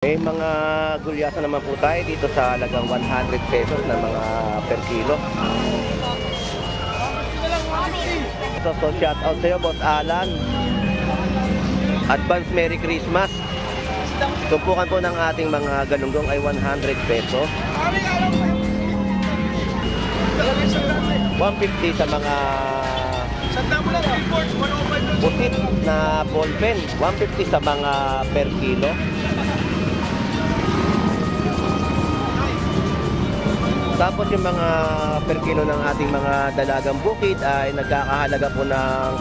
May mga gulyasa naman po tayo dito sa halagang 100 pesos na mga per kilo. So shout out sa'yo, Boss Alan. Advance Merry Christmas. Tumpukan po ng ating mga galunggong ay 100 pesos. 150 sa mga pusit na ballpen. 150 sa mga per kilo. Tapos yung mga per kilo ng ating mga dalagang bukid ay nagkakahalaga po ng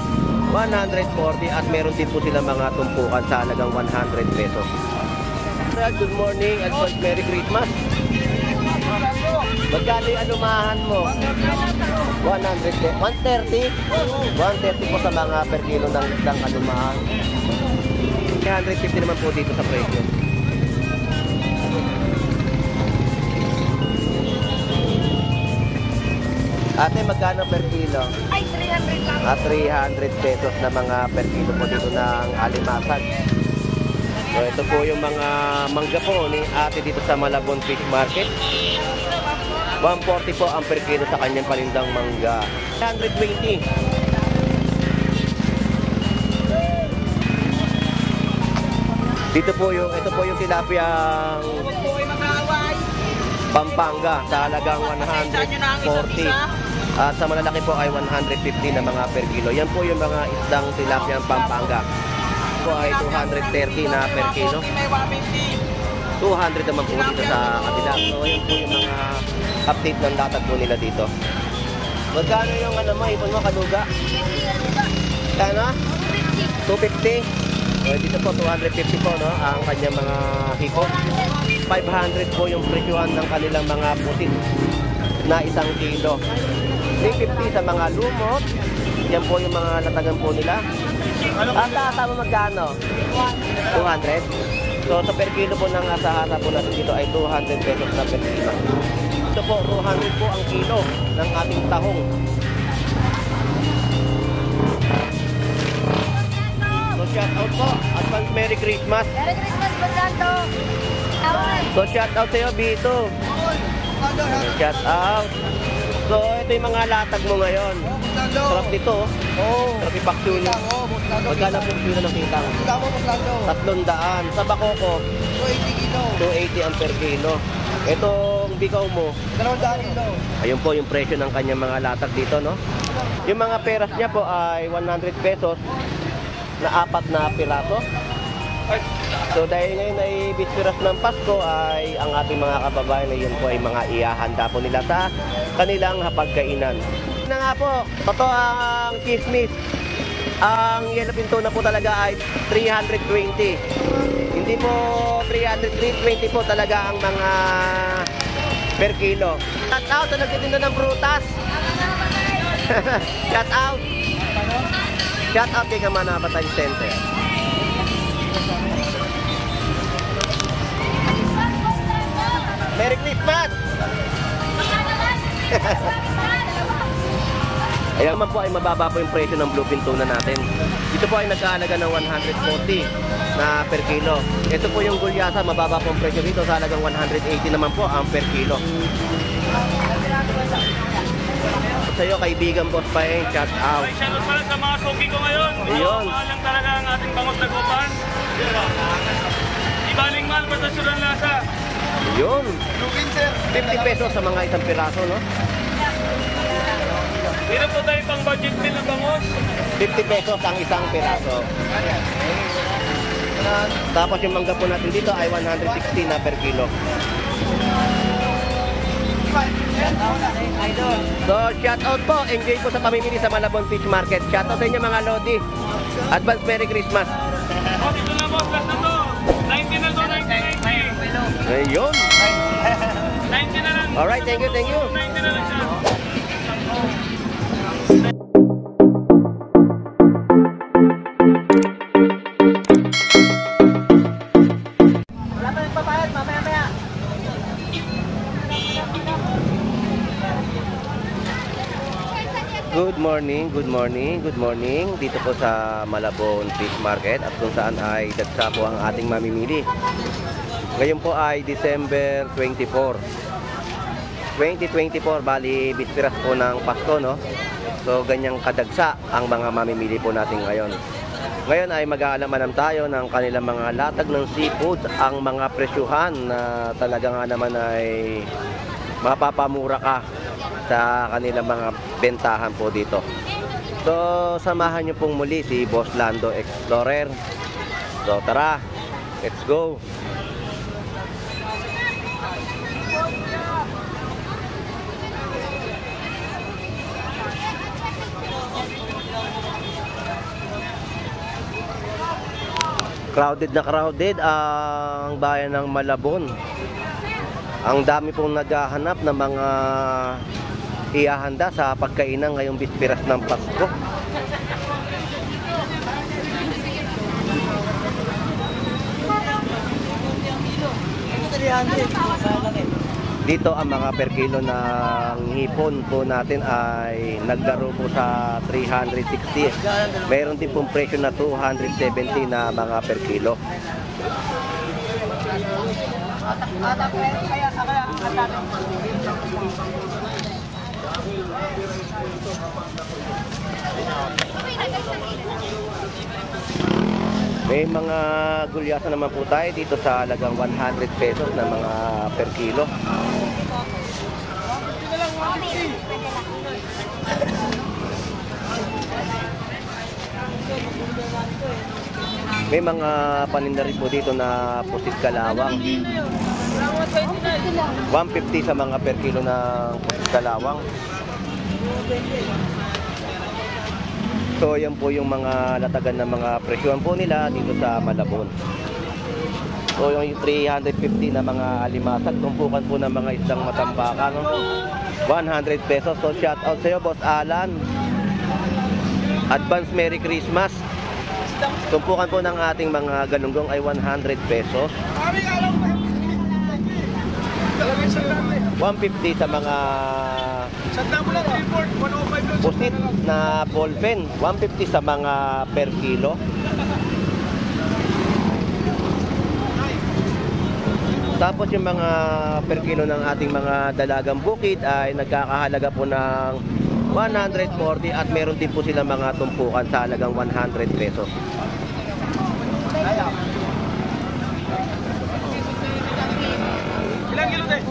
140 at meron din po sila mga tumpukan sa halagang 100 pesos. Good morning, advance Merry Christmas. Magkano yung anumahan mo? 100, 130? 130 po sa mga per kilo ng anumahan. 150 naman po dito sa presyo. Ate, magkano per kilo? Ay, 300 lang. 300 pesos na mga per kilo po dito ng alimasag. So, ito po yung mga mangga po ni ate dito sa Malabon Fish Market. 140 po ang per kilo sa kanyang palindang mangga. 120. Ito po yung tilapiyang Pampanga sa halagang 140. At sa malalaki po ay 150 na mga per kilo. Yan po yung mga isdang tilapiyang Pampanga. Ito po ay 230 na per kilo. 200 naman po dito sa kabila. So yan po yung mga update ng latag po nila dito. Magkano yung ipon mo, kaduga? Kano? 250. So, dito po 250 po, no, ang kanyang mga hiko. 500 po yung presyohan ng kanilang mga pusit na 1 kilo. 350 sa mga lumot. Yan po yung mga latagan po nila. At tama magkano? 200. So sa per kilo po ng asahara po natin dito ay 200 pesos na per kilo. Ito po 200 po ang kilo ng ating tahong. So shout out po, advance Merry Christmas. Merry Christmas, Basando. So shout out sa'yo, Bito. Shout out. So ito yung mga latag mo ngayon. Sarap dito. Sarap ipaksyon. Magkano po kilo ng sitang? 300. Sa bakoko? 280 ang per kilo. Itong bikaw mo? 200 kilo. Ayun po yung presyo ng kanyang mga latag dito, no? Yung mga peras niya po ay 100 pesos na 4 na piraso. So dahil ngayon ay bispiras ng Pasko ay ang ating mga kababayan ay yun po ay mga ihahanda po nila sa kanilang hapagkainan. Na nga po, totoo ang chismis. Ang yellow pinto na po talaga ay 320. Hindi po 320 po talaga ang mga per kilo. Shout out sa nagtitinda ng prutas. Shout out. Shout out kay Kamanapatan Center. Merry Christmas! Ayan naman po ay mababa po yung presyo ng bluefin tuna natin. Ito po ay nagkahalaga ng 140 na per kilo. Ito po yung gulyasa, mababa po ang presyo dito sa halagang 180 naman po ang per kilo. Sa iyo, kaibigan Boss Paeng, shout out. May shoutout pala sa mga suki ko ngayon. Ayun. Mahal lang talaga ang ating bangos na gupan. Ibaling mahal, basta surang lasa. Ayun. 50 pesos sa mga isang piraso, no? Dito po tayo pang budget meal ng bangos. 50 pesos ang isang piraso. Tapos yung mangga po natin dito ay 160 na per kilo. So, shout out po. Enjoy po sa pamimili sa Malabon Fish Market. Shout out sa inyo mga Lodi. Advance Merry Christmas. Oh, dito na boss, last na to. 90 na to, 90. Ayun. 90 na lang. Alright, thank you, thank you. 90 na lang siya. Wala pa nagpapayad, mamaya-maya. Good morning, good morning, good morning. Dito po sa Malabon Fish Market at kung saan ay dagsa po ang ating mamimili. Ngayon po ay December 24. 2024, bali bispiras po ng Pasko, no? So ganyang kadagsa ang mga mamimili po natin ngayon. Ngayon ay mag-aalaman tayo ng kanilang mga latag ng seafood, ang mga presyuhan na talaga nga naman ay mapapamura ka sa kanilang mga bentahan po dito. So samahan nyo pong muli si Boss Lando Explorer. So tara, let's go! Crowded na crowded ang bayan ng Malabon. Ang dami pong naghahanap ng mga ihahanda sa pagkainan ngayong bispiras ng Pasko. Dito ang mga per kilo ng hipon po natin ay naglaro po sa 360. Meron din pong presyo na 270 na mga per kilo. May mga gulyasan naman po tayo dito sa halagang 100 pesos na mga per kilo. May mga paninda rin po dito na pusit kalawang. 150 sa mga per kilo ng pusit kalawang. So yan po yung mga latagan ng mga presyohan po nila dito sa Malabon. So yung 350 na mga alimasag, tumpukan po ng mga isdang matambakan, no? 100 pesos. So shout out sa iyo, Boss Alan. Advance Merry Christmas. Tumpukan po ng ating mga galunggong ay 100 pesos. 150 sa mga pusit na ballpen, 150 sa mga per kilo. Tapos yung mga per kilo ng ating mga dalagang bukid ay nagkakahalaga po ng 140 at meron din po sila mga tumpukan sa halagang 100 pesos. Ilang kilo tayo?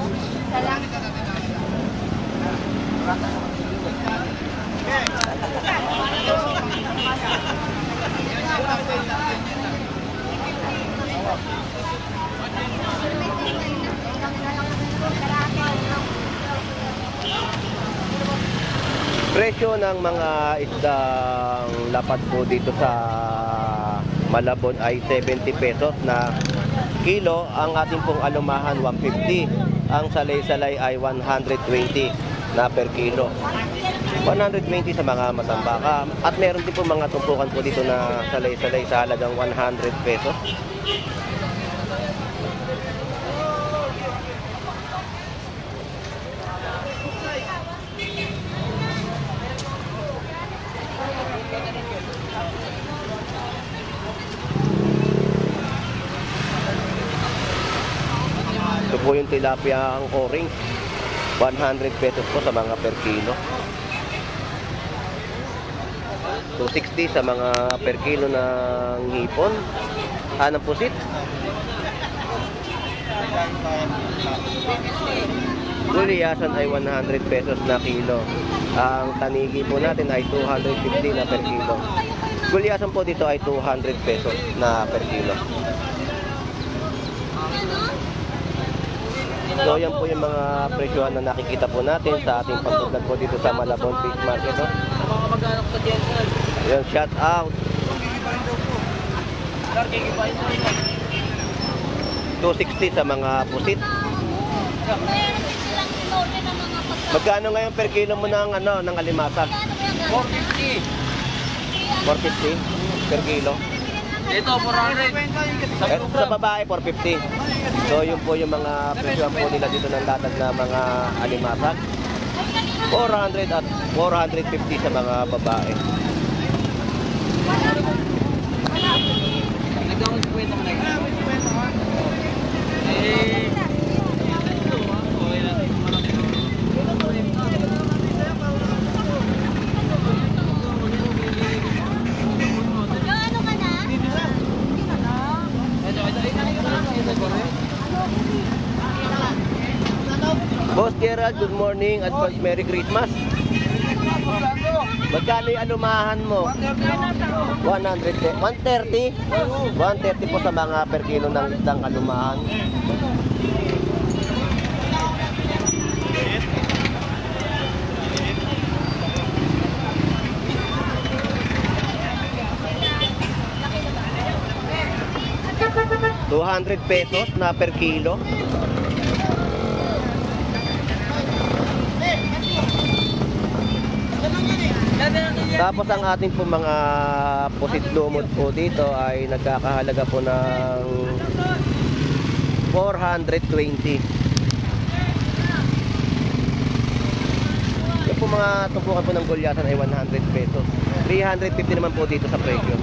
Presyo ng mga isdang lapad po dito sa Malabon ay 70 pesos na kilo. Ang ating pong alumahan 150. Ang salay-salay ay 120 na per kilo. 120 sa mga matambaka. At meron din po mga tumpukan po dito na salay-salay sa halagang 100 pesos. Ito po yung tilapia ang o-ring. 100 pesos po sa mga per kilo. 260 sa mga per kilo ng hipon. Anong pusit? Gulyasan ay 100 pesos na kilo. Ang tanigi po natin ay 250 na per kilo. Gulyasan po dito ay 200 pesos na per kilo. So yan po yung mga presyohan na nakikita po natin sa ating pagpunta po dito sa Malabon Fish Market, no? Mga kamag-anak ko dyan. Yan, shout out. 260 sa mga pusit. Magkano ngayon per kilo mo ng ng alimasag? 450. 450 per kilo. Ito, 400. Sa babae 450. So yun po yung mga presyohan po nila dito ng latag na mga alimasag. 400 at 450 sa mga babae. Nagdawang 50 mo na yun. Gerald, good morning. Advance Merry Christmas. Magkano yung alumahan mo? 100, 130? 130 po sa mga per kilo ng isdang alumahan. ₱200 na per kilo. Tapos ang ating po mga pusit lumot po dito ay nagkakahalaga po ng 420. Yung po mga tumpukan po ng gulyasan ay ₱100. 350 naman po dito sa presyo.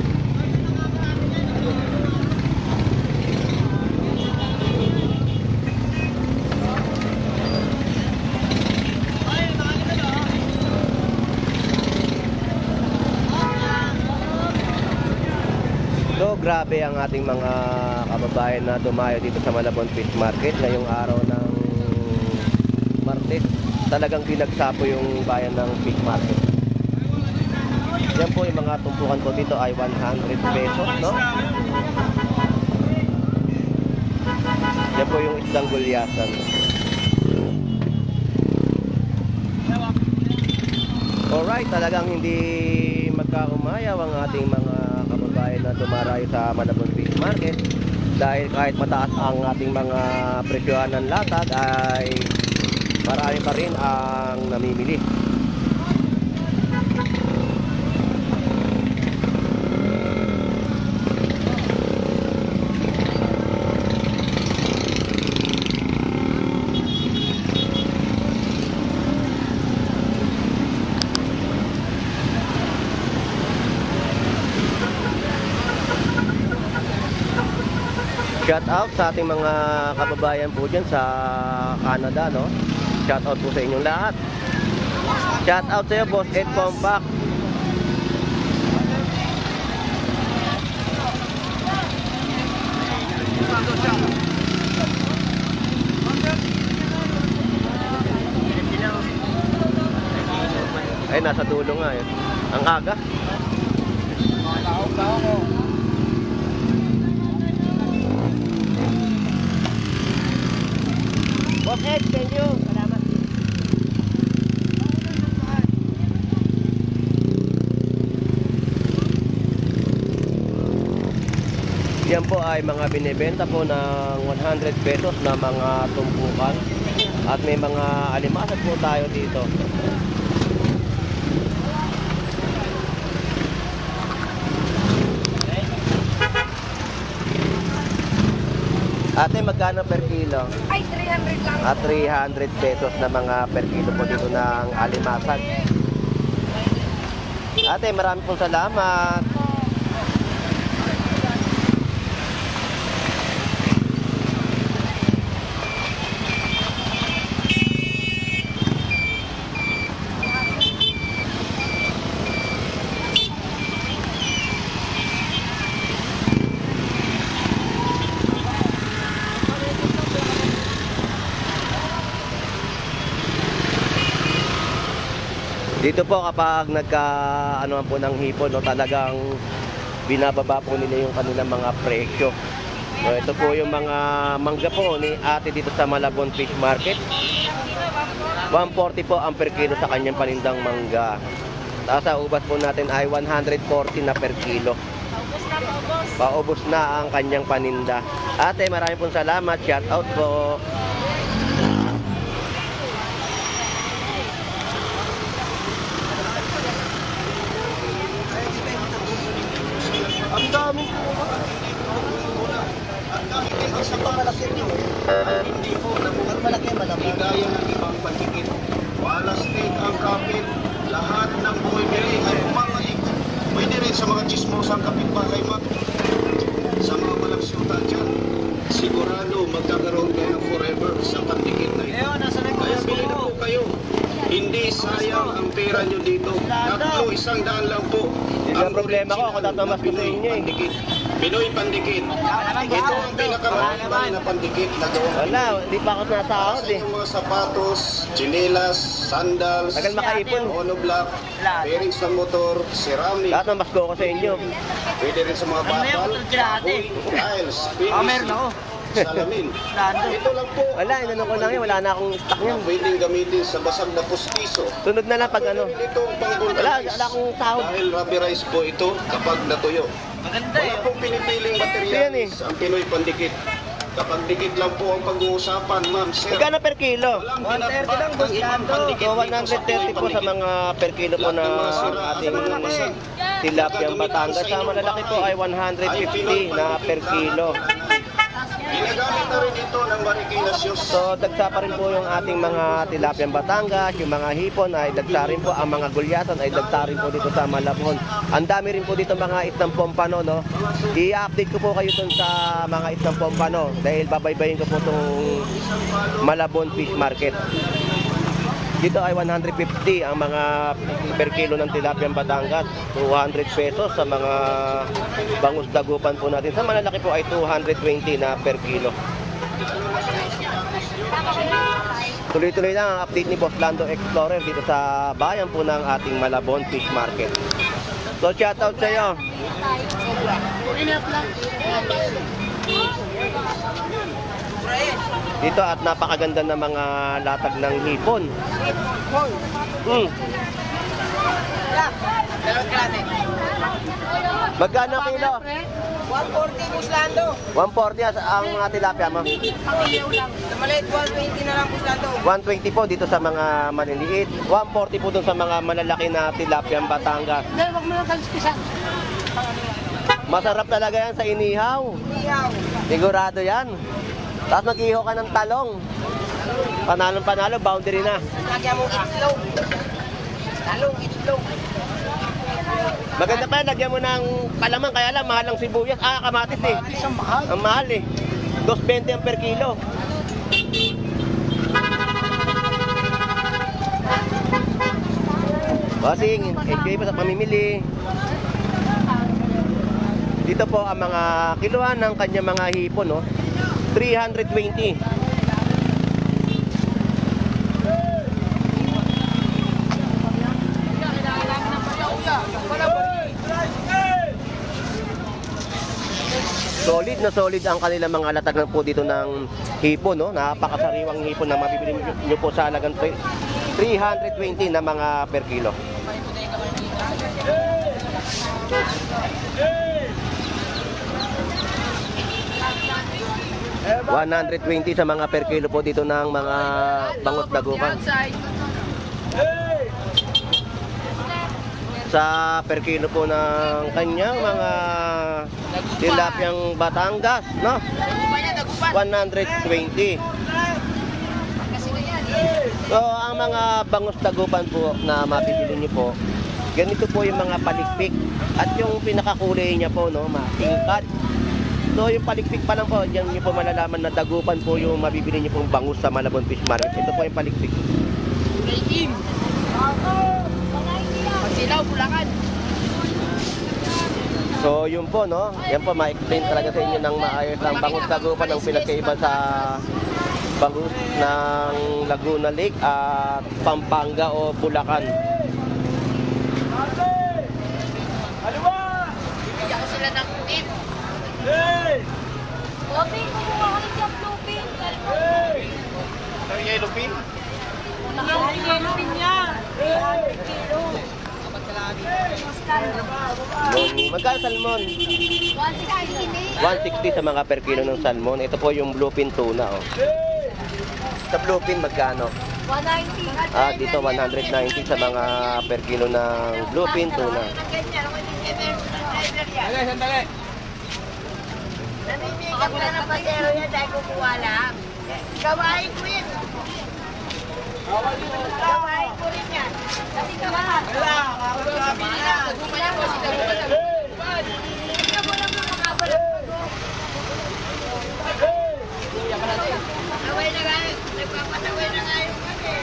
So, grabe ang ating mga kababayan na dumayo dito sa Malabon Fish Market ngayong araw ng Martes. Talagang pinagsapo yung bayan ng fish market. Yan po yung mga tumpukan ko dito ay ₱100, no? Yan po yung isdang gulyasan. Alright, talagang hindi magkaumayaw ang ating mga kababayan na dumarayo sa Malabon Fish Market dahil kahit mataas ang ating mga presyohan ng latag ay marami pa rin ang namimili. Shout out sa ating mga kababayan po dyan sa Canada, no? Shout out po sa inyong lahat. Shout out sa iyo, Boss Ed Compact. Ay, nasa dulo nga yun. Ang aga. Boss Ed, thank you. Salamat. Yan po ay mga binibenta po ng ₱100 na mga tumpukan. At may mga alimasag po tayo dito. Ate, magkano per kilo? Ay, 300 lang. At ₱300 na mga per kilo po dito ng alimasag. Ate, marami pong salamat. Dito po kapag nagka po ng hipon, no, talagang binababa po nila yung kanilang mga presyo. So, ito po yung mga mangga po ni ate dito sa Malabon Fish Market. 140 po ang per kilo sa kanyang panindang mangga. Tapos sa ubas po natin ay 140 na per kilo. Paubos na ang kanyang paninda. Ate, maraming pong salamat. Shout out po. Ang dami po. Ang dami din sa pamalaki nyo. At hindi po nabuhat malaki. Gaya ng ibang patikit. Walas din ang kapit. Lahat ng bumibili ay pumapaikot. Pwede rin sa mga chismosang kapitbahay mo. Sa mga walang syutan dyan. Sigurado magkakaroon kayo forever sa patikit na ito. Kaya bili na po kayo. Hindi sayang ang pera nyo dito. Tatlo, 100 lang po. Hindi ang problema ko, ako tatamas ko sa inyo eh. Pinoy Pandikit. Ito ang pinakamahal na pandikit na gawa. Wala, hindi pa ako nasahod Sa eh. inyong mga sapatos, tsinelas, sandals, Tagal makaipon. monoblock, bearings ng motor, ceramic, Lahat ng basko ko sa inyo. pwede rin sa mga bakal, kahoy, tiles, PVC, salamin. Ito lang po Wala, inanong ko lang yun. Wala na akong stock na yun. pwedeng gamitin sa basag na pustiso. Sunod na lang pag ano. Ito ang pang-vulcanize. Wala akong sahod. Dahil rubberized po ito kapag natuyo. Wala pong pinipiling materialis ang Pinoy Pandikit. Kapag dikit lang po ang pag-uusapan, ma'am, sir. Magkano per kilo? Walang binatbat ang ibang pandikit So, dito sa Pinoy 130 po sa Pandikit. mga per kilo po na ating tilapiyang Batangas. Sa malalaki po ay 150 na per kilo. Ginagamit na rin ito ng Marikina Siyos. So, dagsa pa rin po yung ating mga tilapiyang Batangas, yung mga hipon ay dagsa rin po, ang mga gulyasan ay dagsa rin po dito sa Malabon. Ang dami rin po dito mga isdang pompano, no? I-update ko po kayo dun sa mga isdang pompano dahil babaybayin ko po itong Malabon Fish Market. Dito ay 150 ang mga per kilo ng tilapiyang Batangas, 200 pesos sa mga bangus dagupan po natin. Sa malalaki po ay 220 na per kilo. Tuloy-tuloy lang ang update ni Boss Lando Explorer dito sa bayan po ng ating Malabon Fish Market. So shoutout sa iyo. Dito at napakaganda ng mga latag ng hipon. Magkano kilo? 140 Puslando. 140 ang mga tilapia mo. Sa maliit, 120 na lang Puslando. 120 po dito sa mga maliliit. 140 po dun sa mga malalaki na tilapia Batangas. Wag mo lang kalispisan. Masarap talaga yan sa inihaw. Iyaw. Sigurado yan. Tapos mag-iho ka ng talong. Panalong-panalo, boundary na. Lagyan mo itlog. Talong, itlog. Maganda pa, lagyan mo ng palamang, kaya lang mahal ang sibuyas. Kamatis eh. Ang mahal eh. 2.20 ang per kilo. Bossing, enjoy pa sa pamimili. Dito po ang mga kiluhan ng kanyang mga hipon, no? 320. Solid ang kanilang mga latag na po dito ng hipon, no? Napakasariwang hipon na mabibili nyo po sa halagang 320 na mga per kilo. $120 sa mga per kilo po dito ng mga bangus dagupan. Sa per kilo po ng kanyang mga tilapiyang Batangas, no? 120. So, ang mga bangus dagupan po na mabibili niyo po, ganito po yung mga palikpik. At yung pinakakulay niya po, no, matingkad. So, yung palikpik pa lang po, diyan niyo po malalaman na dagupan po yung mabibili niyo pong bangus sa Malabon Fish Market. Ito po yung palikpik. Pagsilaw, Bulacan. So, yun po, no? Yan po, ma-explain talaga sa inyo ng maayos ang bangus dagupan ng pinagkaiba sa bangus ng Laguna Lake at Pampanga o Bulacan. Bigyan ko sila ng tip. Bobby, kumuha ka ng lupin. Ang yellow pin? Yellow pin niya. 300 kilo. Magkano salmon? 160. 160 sa mga per kilo ng salmon. Ito po yung bluefin tuna, oh. Sa bluefin magkano? 190. Dito 190 sa mga per kilo ng bluefin tuna. Sandali, sandali. Namimigay ko na ng pasero yan dahil kukuha lang. Gawain ko yan. Gawain ko rin yan. Kasi kawahan. Wala, kakasabi nila. Tingnan mo lang mga kabalang ko. Away na nga. Nagpapataway na nga yung kami.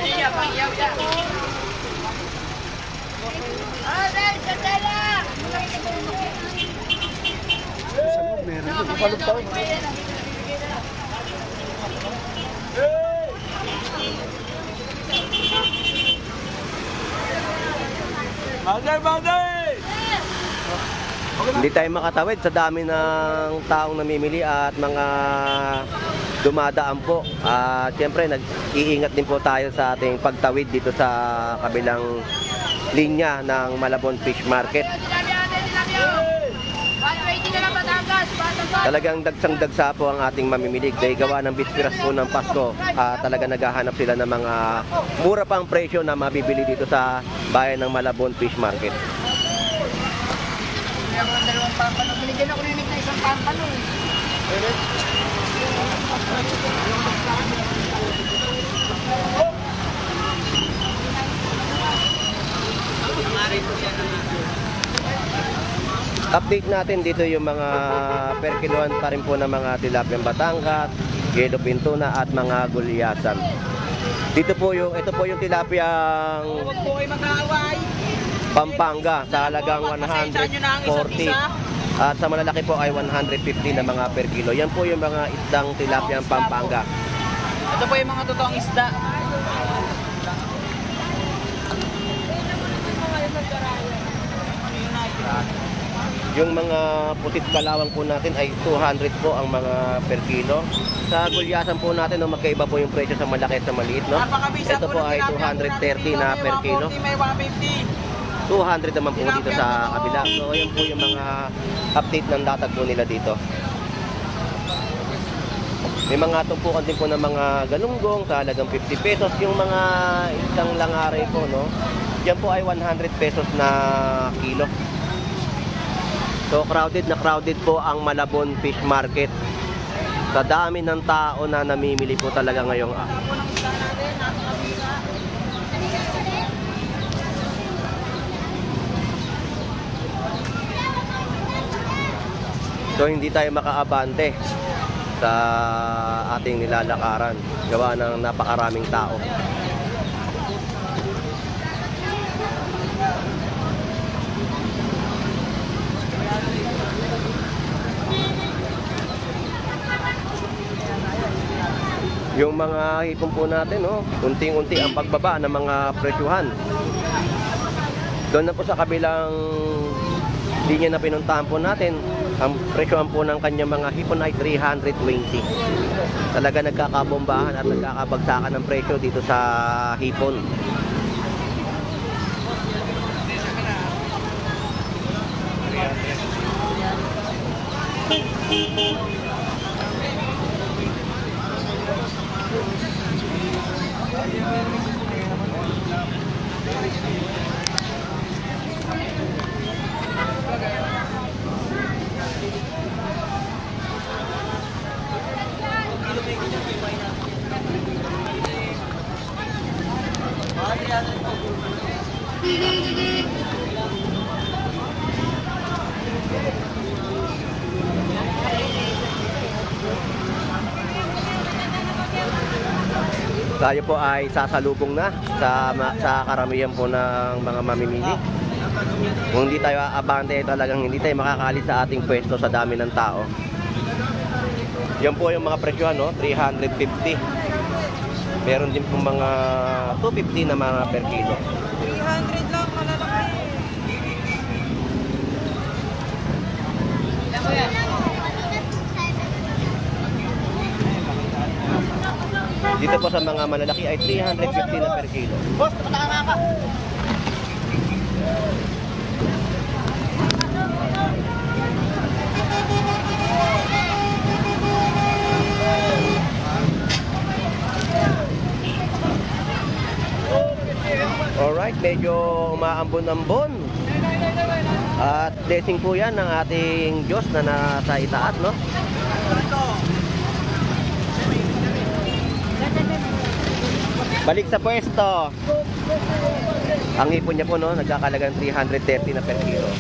Iyaw, iyaw, iyaw. Hindi tayo makatawid sa dami ng taong namimili at mga dumadaan po. At siyempre, nag-iingat din po tayo sa ating pagtawid dito sa kabilang linya ng Malabon Fish Market. Talagang dagsang-dagsa po ang ating mamimilig dahil gawa ng bispiras po ng Pasko. Talaga naghahanap sila ng mga mura pang presyo na mabibili dito sa bayan ng Malabon Fish Market. Dalawang pampano. Binigyan ako ng isang pampano. Update natin dito yung mga per kiloan pa rin po ng mga tilapiyang Batangas, yellow pintuna at mga gulyasan. Ito po yung tilapiyang Huwag po kayo mag-aaway. Pampanga sa halagang 140 at sa malalaki po ay 150 na mga per kilo. Yan po yung mga isdang tilapiyang Pampanga. Ito po yung mga totoong isda. Yung mga putit kalawang po natin ay 200 po ang mga per kilo. Sa gulyasan po natin, no, magkaiba po yung presyo sa malaki at sa maliit. No? Ito po ay 230 na per kilo. 200 naman po dito sa kabila. So, ayan po yung mga update ng latag po nila dito. May mga tumpukan din po ng mga galunggong sa halagang 50 pesos. Yung mga isang langaray po, no? Yan po ay 100 pesos na kilo. So, crowded na crowded po ang Malabon Fish Market. Sa dami ng tao na namimili po talaga ngayong So hindi tayo makaabante sa ating nilalakaran gawa ng napakaraming tao. Yung mga hipon po natin, no, unting-unti ang pagbaba ng mga presyuhan. Doon na po sa kabilang linya na pinuntahan po natin, ang presyohan po ng kanyang mga hipon ay 320. Talaga nagkakabombahan at nagkakabagsakan ng presyo dito sa hipon. Tayo po ay sasalubong na sa karamihan po ng mga mamimili. Kung hindi tayo aabante, talagang hindi tayo makakalis sa ating pwesto sa dami ng tao. Yan po yung mga presyohan, no? 350. Meron din po mga 250 na mga per kilo. 300 lang, malalaki. Dito po sa mga malalaki ay 350 na per kilo. Boss, pataka ka. Alright, medyo umaambon-ambon. At blessing po yan ng ating Diyos na nasa itaas, no? Balik sa pwesto. Ang hipon niya po, no, nagkakalagang 330 na per kilo.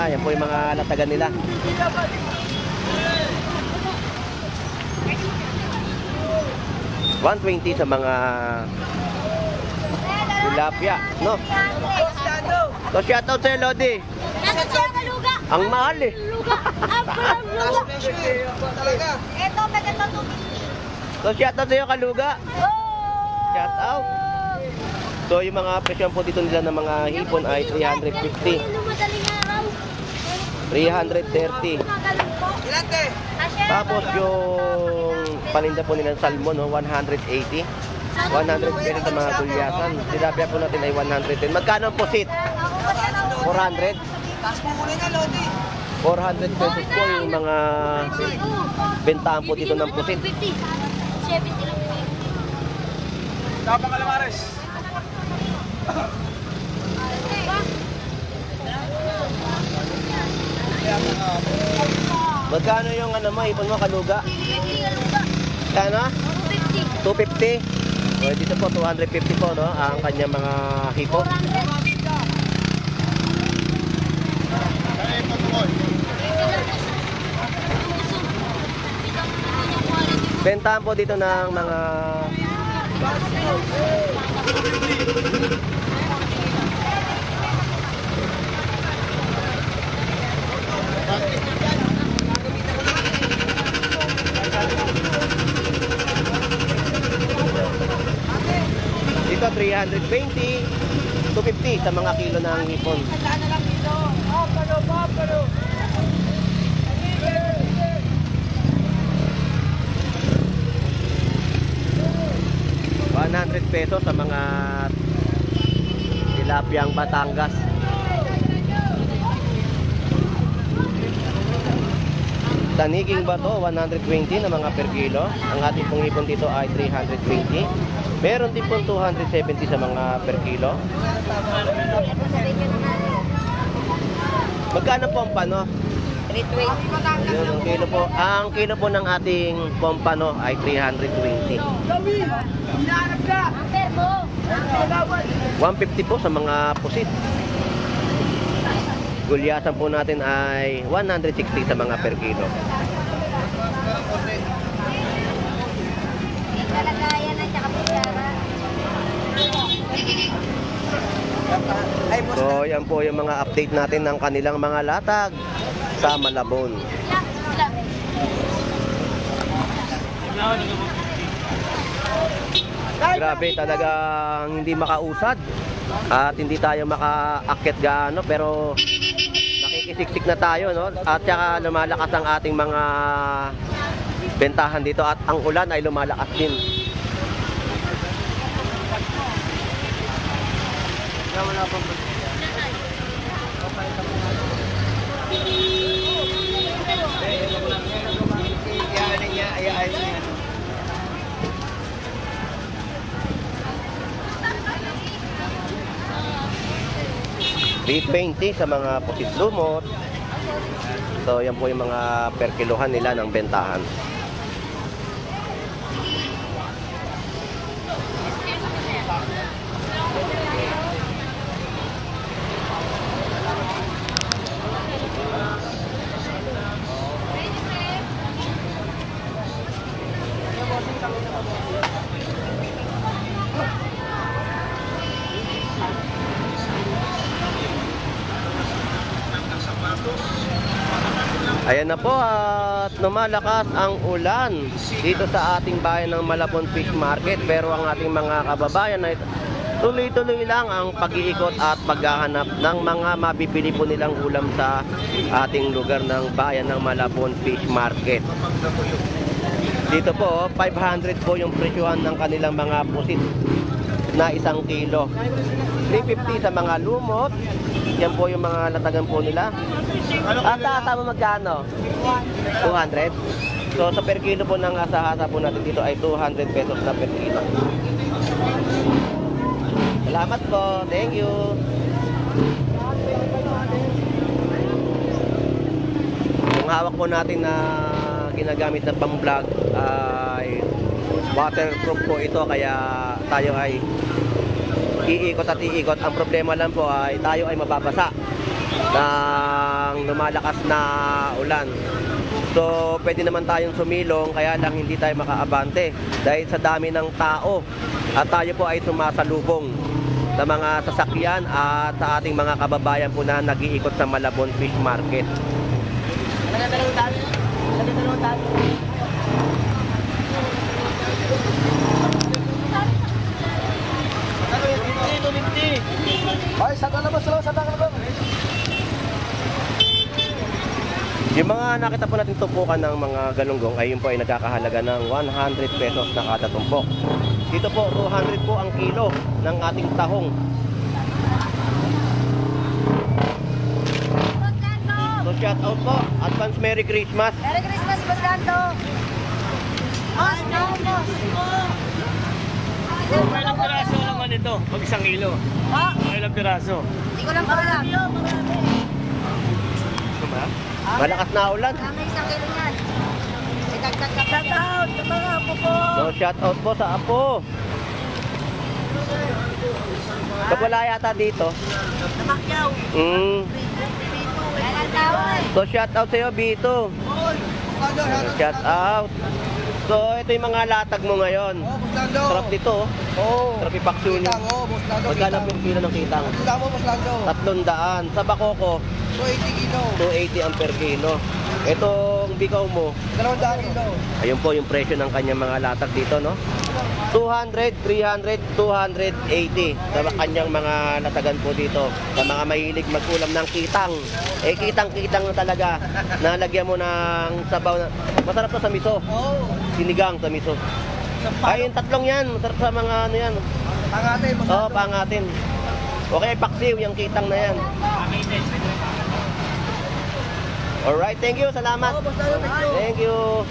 Yan po yung mga latagan nila. $120 sa mga tilapia, no? Boss, So shoutout sa'yo, Lodi. Nasa siya kaluga. Ang mahal eh. Luga. Ang palang luga. Talaga. Ito, maganda to. So shoutout sa'yo, Kaluga. Shoutout. So yung mga presyon po dito nila ng mga hipon ay 350. 330. Ilan te? Tapos yung paninda po nila ng salmon, no, 180. 120 sa mga gulyasan. Tilapia po natin ay 110. Magkano ang pusit? 400? Taas mo muna nga, Lodi. 400 pesos po yung mga bentahan po dito ng pusit. 70 lang. Tapang Calamares. Magkano yung ano mo, hipon mo, Kaluga? Kano? 250. So, dito po, 250 po, no? Ang kanyang mga hipon. Bentahan po dito ng mga dito 320, 250 sa mga kilo ng hipon. ₱100 sa mga tilapiyang Batangas. Taniging bato, 120 na mga per kilo. Ang ating pong hipon dito ay 320. Meron din pong 270 sa mga per kilo. Magkano po ang pano? 320. Yun, ang kilo po. Ang kilo po ng ating pompano ay 320. 150 po sa mga pusit. Gulyasan po natin ay 160 sa mga per kilo. Kalagayan at saka pusyara. So, yan po yung mga update natin ng kanilang mga latag sa Malabon. Grabe, talagang hindi makausad at hindi tayo makaakyat gaano, pero nakikisiksik na tayo, no? At saka lumalakas ang ating mga bentahan dito at ang ulan ay lumalakas din. $320 sa mga pusit lumot. So yan po yung mga per kilohan nila ng bentahan. Ayan na po at lumalakas ang ulan dito sa ating bayan ng Malabon Fish Market, pero ang ating mga kababayan ay tuloy-tuloy lang ang pag-iikot at paghahanap ng mga mabibili po nilang ulam sa ating lugar ng bayan ng Malabon Fish Market. Dito po 500 po yung presyuhan ng kanilang mga pusit na 1 kilo. 350 sa mga lumot. Yan po yung mga latagan po nila. At tama magkano? 200. So sa per kilo po ng asahata po natin dito ay 200 pesos na per kilo. Salamat po. Thank you. Yung hawak po natin na ginagamit na pang-vlog ay waterproof po ito, kaya tayo ay iikot at iikot. Ang problema lang po ay tayo ay mababasa ng lumalakas na ulan. So pwede naman tayong sumilong, kaya lang hindi tayo makaabante dahil sa dami ng tao at tayo po ay sumasalubong. sa mga sasakyan at sa ating mga kababayan po na nag-iikot sa Malabon Fish Market. Ay, sa naman sila, sa naman. Yung mga nakita po natin tumpukan ng mga galunggong ay yun po ay nagkakahalaga ng 100 pesos na kada tumpok. Dito po 200 po ang kilo ng ating tahong. So shout out po, advance Merry Christmas. Merry Christmas, Boss Lando! Boss, boss! Ilang piraso naman ito? Pag 1 kilo. Ha? Ilang piraso? Hindi ko lang pa alam. Malakas na ulan. Marami 1 kilo yan. Itagtag ka pa. Shout out! Sa mga apo ko! So shout out po sa apo. Pag wala yata dito. Namakyaw. Yan ang tawag. So shout out sa iyo, Bito. Shout out. So ito yung mga latag mo ngayon. Sarap dito. Sarap ipaksunin. Magkano po yung kilo ng kitang? 300. Sa Bakoko, 280 ang per kilo. Itong bikaw mo, 200 kilo. ayun po yung presyo ng kanyang mga latag dito, no? 200, 300, 280 sa kanyang mga latagan po dito. Sa mga mahilig magkulam ng kitang. Eh, kitang-kitang na talaga. Nalagyan mo ng sabaw na. Masarap to sa miso. Sinigang sa miso. Ay, yung tatlong yan. Masarap sa mga ano yan. Pangatin, Oo, pangatin. Okay, paksiw yung kitang na yan. Alright, thank you. Salamat. Thank you.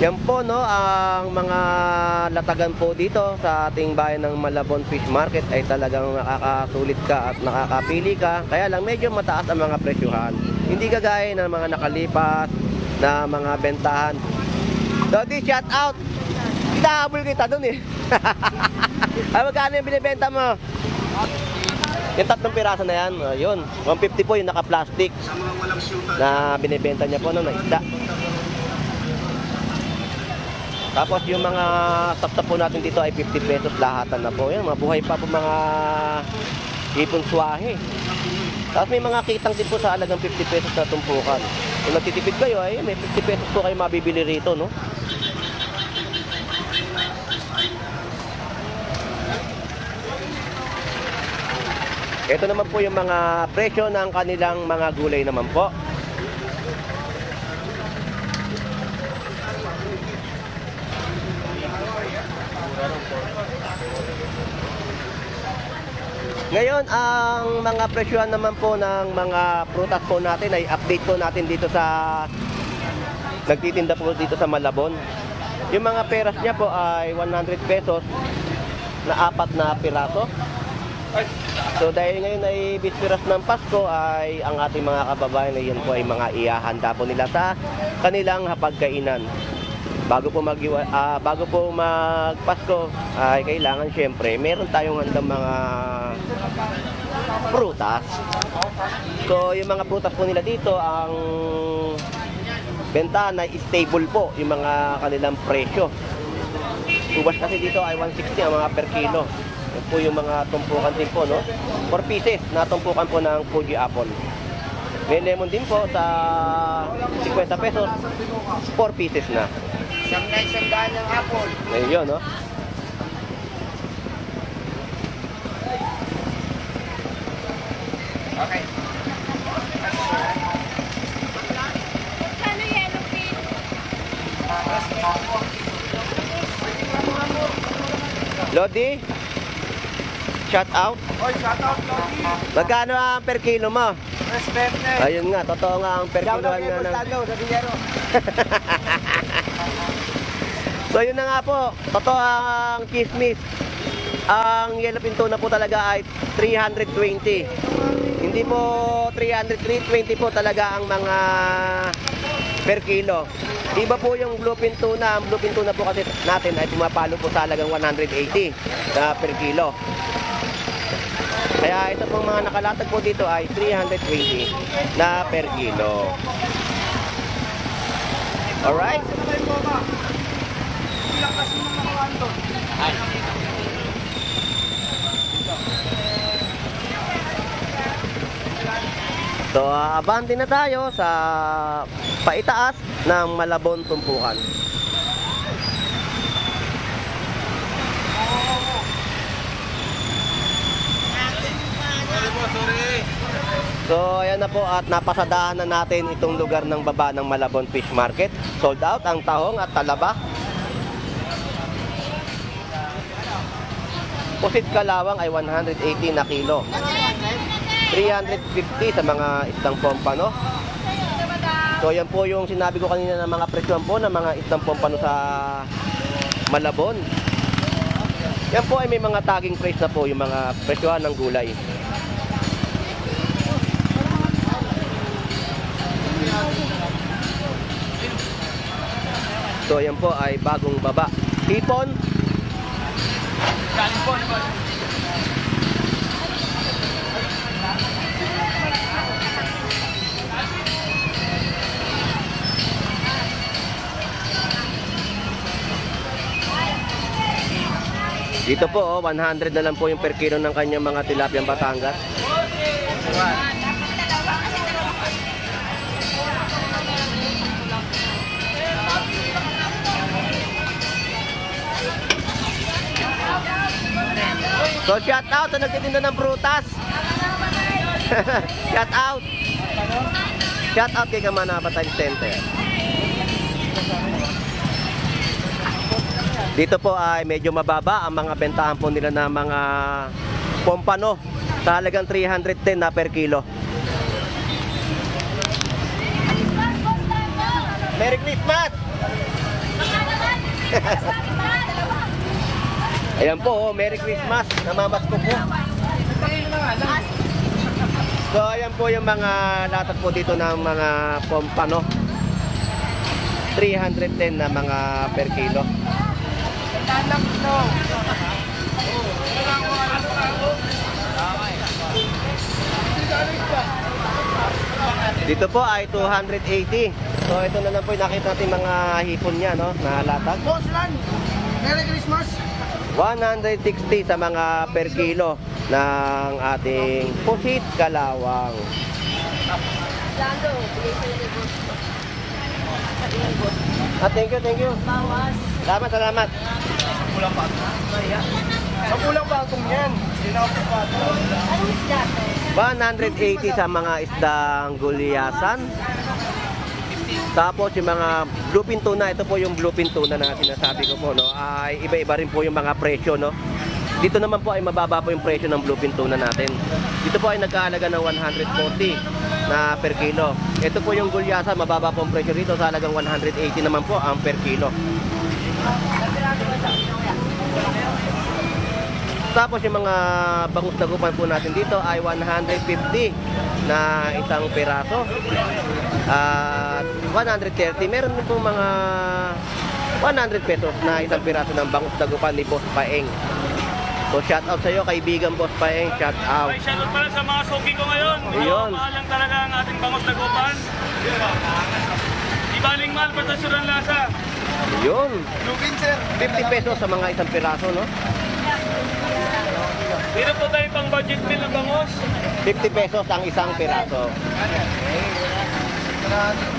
Yan po, no, ang mga latagan po dito sa ating bayan ng Malabon Fish Market ay talagang nakakasulit ka at nakakapili ka. Kaya lang medyo mataas ang mga presyuhan. Hindi kagaya ng mga nakalipas na mga bentahan. Dodi, shout out! Hinahabol kita dun eh. Ay, magkano yung binibenta mo? Yung 3 piraso na yan, yun. 150 po yung naka-plastic na binibenta niya po no, na isda. Tapos yung mga stock po natin dito ay 50 pesos lahatan na po. Yan, mabuhay pa po mga ipon swahe. Tapos may mga kitang din po sa halagang 50 pesos na tumpukan. Kung nagtitipid kayo ay may 50 pesos po kayo mabibili rito, no? Ito naman po yung mga presyo ng kanilang mga gulay naman po. Ngayon, ang mga presyohan naman po ng mga prutas po natin ay update po natin dito sa nagtitinda po dito sa Malabon. Yung mga peras niya po ay 100 pesos na 4 na piraso. So dahil ngayon ay bispiras ng Pasko ay ang ating mga kababayan ay yan po ay mga ihahanda po nila sa kanilang hapagkainan. Bago po magpasko ay kailangan syempre meron tayong handang mga prutas. So yung mga prutas po nila dito ang bentahan ay stable po yung mga kanilang presyo. Ubas kasi dito ay 160 ang mga per kilo. Yan po yung mga tumpukan din po, no? 4 pieces na tumpukan po ng Fuji apple. May lemon din po sa 50 pesos, 4 pieces na. Isang daan ng apple. Ayun, no? Okay. Kano yellow pin? Lodi, shout out. Oy, shout out, Lodi. Magkano ang per kilo mo? Respect na. Ayun nga, totoo nga ang per Shout kilo out kay nga ng... Bustado, sa Billero. So yun na nga po, totoo ang chismis. Ang yellow pin tuna po talaga ay 320. Hindi po 300, 320 po talaga ang mga per kilo. Iba po yung bluefin tuna. Ang bluefin tuna po kasi natin ay pumapalo po sa halagang 180 na per kilo. Kaya ito pong mga nakalatag po dito ay 320 na per kilo. Alright? Ilang kasi mga So, abante na tayo sa paitaas ng Malabon Tumpukan. So, ayan na po at napasadahan na natin itong lugar ng baba ng Malabon Fish Market. Sold out ang tahong at talaba. Pusit kalawang ay 180 na kilo. 350 sa mga isdang pompano. So, yan po yung sinabi ko kanina ng mga presyon po ng mga isdang pompano sa Malabon. Yan po ay may mga tagging price na po yung mga presyohan ng gulay. So, yan po ay bagong baba. Hipon. Dito po, 100 na lang po yung per kilo ng kanyang mga tilapiyang Batangas. So, shout out sa nagtitinda ng prutas. Shout out. Shout out kay Kamana Batay Center. Dito po ay medyo mababa ang mga bentahan po nila ng mga pompano sa halagang 310 na per kilo. Merry Christmas! Ayan po, Merry Christmas! Namamasko po. So ayan po yung mga latat po dito ng mga pompano. 310 na mga per kilo. Dito po ay 280. So ito na lang po yung nakita natin mga hipon niya, no, na latag. Merry Christmas! 160 sa mga per kilo ng ating pusit kalawang. Thank you. Salamat, salamat. Sa pulang bagong yan. 180 sa mga isdang gulyasan. Tapos yung mga bluefin tuna, ito po yung bluefin tuna na sinasabi ko po, no, ay iba-iba rin po yung mga presyo, no. Dito naman po ay mababa po yung presyo ng bluefin tuna natin. Dito po ay nagkahalaga ng 140 na per kilo. Ito po yung gulyasa, mababa po ang presyo dito sa halagang 180 naman po ang per kilo. Tapos yung mga bangus na gupan po natin dito ay 150 na isang piraso. At 130, meron din po mga 100 pesos na isang piraso ng bangus na gupan ni Boss Paeng. So shout out sa iyo kaibigan Boss Paeng, shout out. May shoutout pala sa mga suki ko ngayon. Ayun. Mahal lang talaga ang ating bangus na gupan. Ibaling mahal pa sa surang lasa. Yun. Lugin, sir. 50 pesos sa mga isang piraso, no? Dito po tayo pang budget meal ng bangus. 50 pesos ang isang piraso.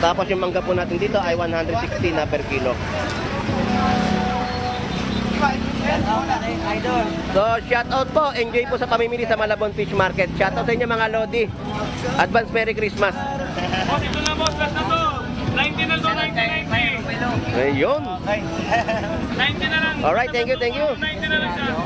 Tapos yung mangga po natin dito ay 160 na per kilo. So shout out po, enjoy po sa pamimili sa Malabon Fish Market. Shout out sa inyo mga Lodi. Advance Merry Christmas. Boss, ito na boss, last na to. 90 na to, 90. Ayun. 90 na lang. Alright, thank you. 90 na lang siya.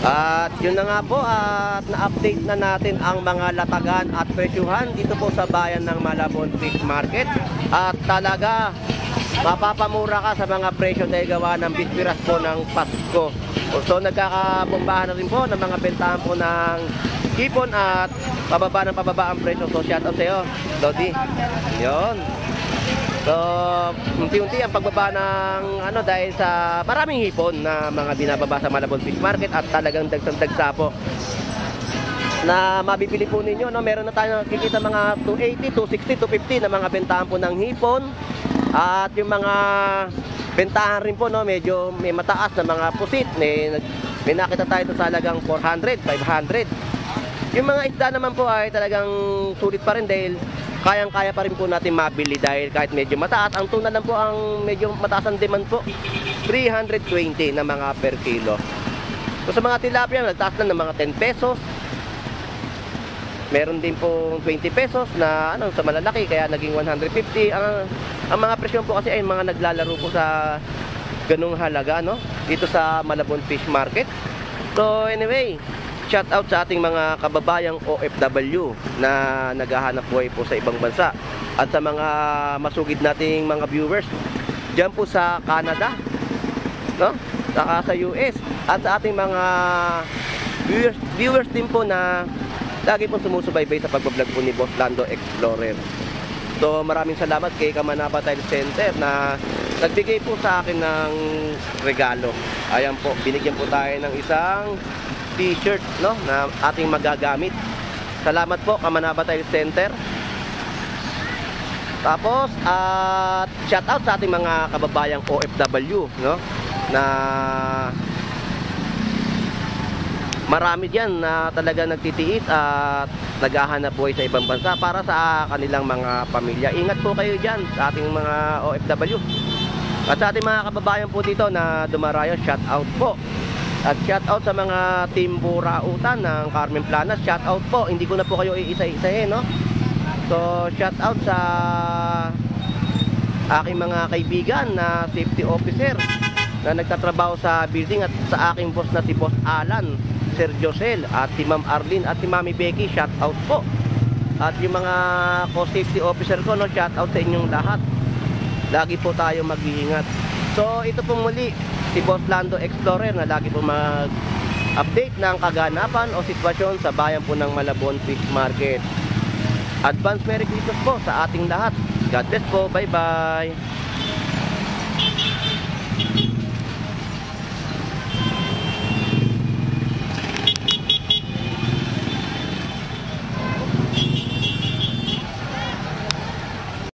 At yun na nga po, at na-update na natin ang mga latagan at presyuhan dito po sa bayan ng Malabon Fish Market. At talaga, mapapamura ka sa mga presyo dahil gawa ng bispiras po ng Pasko. So nagkakabombahan na rin po ng mga bentahan po ng hipon at pababa ang presyo. So shout out sa iyo, Lodi. Yun. So, unti-unti ang pagbaba ng dahil sa maraming hipon na mga binababa sa Malabon Fish Market at talagang dagsang-dagsa po na mabibili po ninyo, no? Meron na tayo nakikita mga 280, 260, 250 na mga bentahan po ng hipon at yung mga bentahan rin po, no? Medyo may mataas na mga pusit. May nakita tayo sa halagang 400, 500. Yung mga isda naman po ay talagang sulit pa rin dahil kayang-kaya pa rin po natin mabili dahil kahit medyo mataas. Ang tuna lang po ang medyo mataas ang demand po. 320 na mga per kilo. So sa mga tilapia, nagtaas na ng mga 10 pesos. Meron din po 20 pesos na sa malalaki kaya naging 150. Ang mga presyon po kasi ay mga naglalaro po sa ganung halaga, no? Dito sa Malabon Fish Market. So anyway, shout out sa ating mga kababayang OFW na naghahanap buhay po sa ibang bansa at sa mga masugid nating mga viewers diyan po sa Canada, no? Saka sa US at sa ating mga viewers din po na lagi pong sumusubaybay sa pagbablog po ni Boss Lando Explorer. So maraming salamat kay Kamanaba Tile Center na nagbigay po sa akin ng regalo. Ayan po, binigyan po tayo ng isang t-shirt, no, na ating magagamit. Salamat po Kamanaba Tile Center. Tapos at shout out sa ating mga kababayang OFW, no, na marami diyan na talaga nagtitiis at naghahanap buhay sa ibang bansa para sa kanilang mga pamilya. Ingat po kayo diyan sa ating mga OFW. At sa ating mga kababayan po dito na dumarayo, shout out po. At shout out sa mga team Burautan ng Carmen Planas, shout out po. Hindi ko na po kayo iisa-isahin, no? So shout out sa aking mga kaibigan na safety officer na nagtatrabaho sa building at sa aking boss na si Boss Alan, Sir Josel at si Ma'am Arlene at si Mami Becky, shout out po. At yung mga co-safety officer ko, no, shout out sa inyong lahat. Lagi po tayo mag-iingat. So ito po muli si Boss Lando Explorer na lagi po mag-update ng kaganapan o sitwasyon sa bayan po ng Malabon Fish Market. Advance Merry Christmas po sa ating lahat. God bless po. Bye bye.